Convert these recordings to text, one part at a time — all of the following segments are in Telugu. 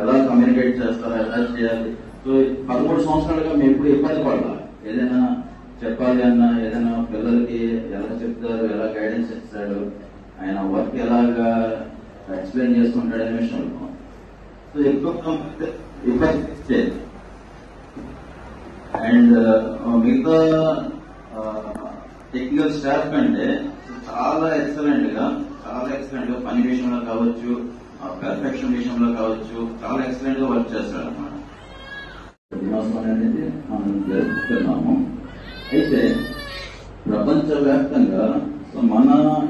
ఎలా కమ్యూనికేట్ చేస్తారా, ఎలా చేయాలి. సో 13 సంవత్సరాలుగా మేము ఎప్పుడు ఇబ్బంది పడాలి. ఏదైనా చెప్పాలి అన్నా, ఏదైనా పిల్లలకి ఎలా చెప్తారు, ఎలా గైడెన్స్ ఇస్తాడు, ఆయన వర్క్ ఎలాగా ఎక్స్ప్లెయిన్ చేసుకుంటాడు అనే విషయంలో సో ఎక్కువ ఇబ్బంది. అండ్ మిగతా టెక్నికల్ స్టాఫ్ కంటే చాలా ఎక్సలెంట్ గా పని విషయంలో కావచ్చు, పెర్ఫెక్షన్ విషయంలో కావచ్చు, చాలా ఎక్సలెంట్ గా వర్క్ చేస్తాడు అన్నమాట. దినోత్సవం అనేది మనం జరుపుతున్నాము. అయితే ప్రపంచవ్యాప్తంగా మన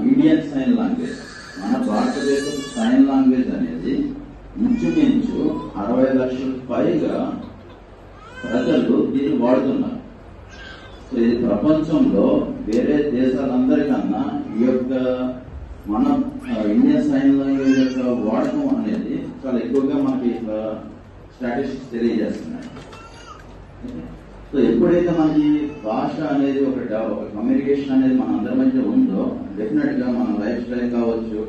ఇండియన్ సైన్ లాంగ్వేజ్, మన భారతదేశం సైన్ లాంగ్వేజ్ అనేది ఇంచుమించు 60 లక్షల పైగా ప్రజలు దీన్ని వాడుతున్నారు. సో ఇది ప్రపంచంలో వేరే దేశాలందరికన్నా ఈ యొక్క మన ఇండియన్ సైన్ లాంగ్వేజ్ యొక్క వాడకం అనేది చాలా ఎక్కువగా మనకి స్టాటిస్టిక్స్ తెలియజేస్తున్నాయి. సో ఎప్పుడైతే మనకి భాష అనేది ఒక కమ్యూనికేషన్ అనేది మన అందరి మధ్య ఉందో డెఫినెట్ గా మన లైఫ్ స్టైల్ కావచ్చు,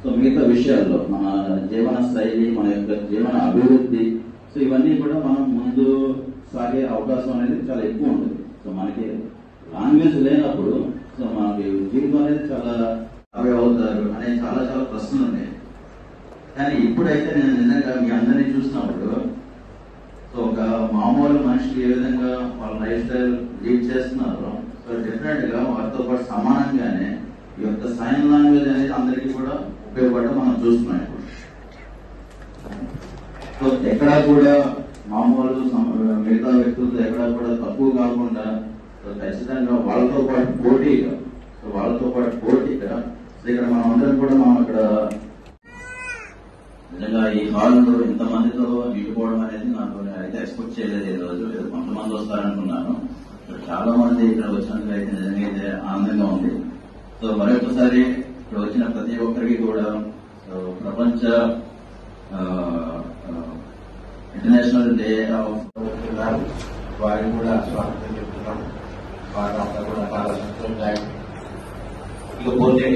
సో మిగతా విషయాల్లో మన జీవన శైలి, మన యొక్క జీవన అభివృద్ధి, సో ఇవన్నీ కూడా మనం ముందు సాగే అవకాశం అనేది చాలా ఎక్కువ ఉంటుంది. సో మనకి లాంగ్వేజ్ లేనప్పుడు సో మనకి జీవితం అనేది చాలా అవే అవుతారు అనే చాలా చాలా ప్రశ్నలు ఉన్నాయి. కానీ ఇప్పుడైతే నేను నిజంగా మీ అందరినీ చూసినప్పుడు సో ఒక మామూలు మనుషులు ఏ విధంగా వాళ్ళ లైఫ్ స్టైల్ లీడ్ చేస్తున్నారో సో డెఫినెట్ గా వారితో పాటు సమానంగానే ఈ యొక్క సైన్ లాంగ్వేజ్ అనేది అందరికీ కూడా ఉపయోగపడడం మనం చూస్తున్నాం. ఇప్పుడు సో ఎక్కడా కూడా మామూలు మిగతా వ్యక్తులతో ఎక్కడా కూడా తక్కువ కాకుండా సో ఖచ్చితంగా వాళ్ళతో పాటు పోటీగా సో ఇక్కడ మనం అందరం కూడా మనం ఇక్కడ నిజంగా ఈ హాల్లో ఇంతమందితో నిండిపోవడం అనేది నాకు అయితే ఎక్స్పెక్ట్ చేయలేదు. ఈ రోజు కొంతమంది వస్తారనుకున్నాను. చాలా మంది ఇక్కడ వచ్చినందుకు అయితే నిజంగా అయితే ఆనందంగా ఉంది. సో మరొకసారి ఇక్కడ వచ్చిన ప్రతి ఒక్కరికి కూడా ప్రపంచ ఇంటర్నేషనల్ డే ఆఫ్ వారికి కూడా స్వాగతం చెప్తున్నాం. వారంతా కూడా చాలా సంతోషంగా. ఇకపోతే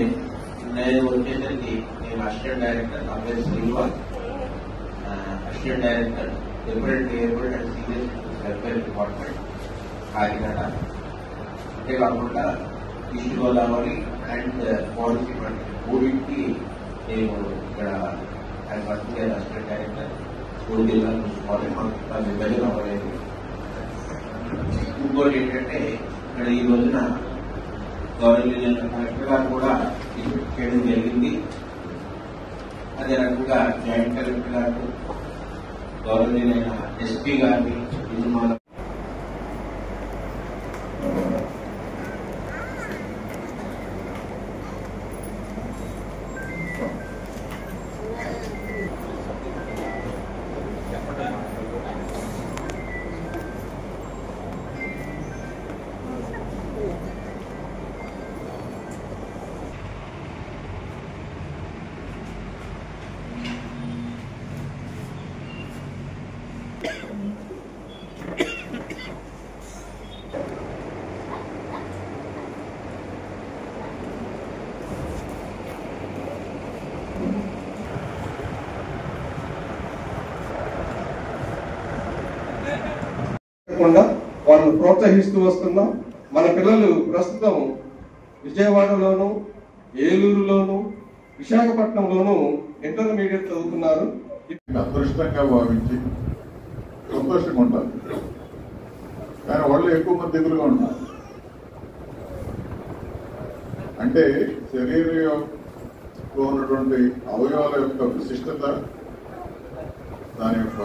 నేను వచ్చేసరికి నేను అసిస్టెంట్ డైరెక్టర్ నా పేరు Srinivas, assistant director airport and serious welfare department Kakinada. అంతేకాకుండా ఈస్ట్ గోదావరి అండ్ కోనసీమ మూడింటికి నేను ఇక్కడ వర్కింగ్ అసిస్టెంట్ డైరెక్టర్. 3 జిల్లాలు చూసుకోవాలి, మనకు విభజన అవ్వలేదు. ఇంకోటి ఏంటంటే ఇక్కడ ఈ రోజున గవర్నమెంట్ కలెక్టర్ గారు కూడా విజిట్ చేయడం జరిగింది. అదే రకంగా జాయింట్ కలెక్టర్ గారు, గవర్నమెంట్ ఎస్పీ గారిని నిర్మాణ పెట్టకుండా వాళ్ళని ప్రోత్సహిస్తూ వస్తున్నాం. మన పిల్లలు ప్రస్తుతం విజయవాడలోను, ఏలూరులోను, విశాఖపట్నంలోను ఇంటర్మీడియట్ చదువుతున్నారు. అదృష్టంగా భావించి సంతోషంగా ఉంటారు, కానీ వాళ్ళు ఎక్కువ మంది దిగులుగా ఉంటారు. అంటే శరీరంలో ఉన్నటువంటి అవయవాల యొక్క విశిష్టత, దాని యొక్క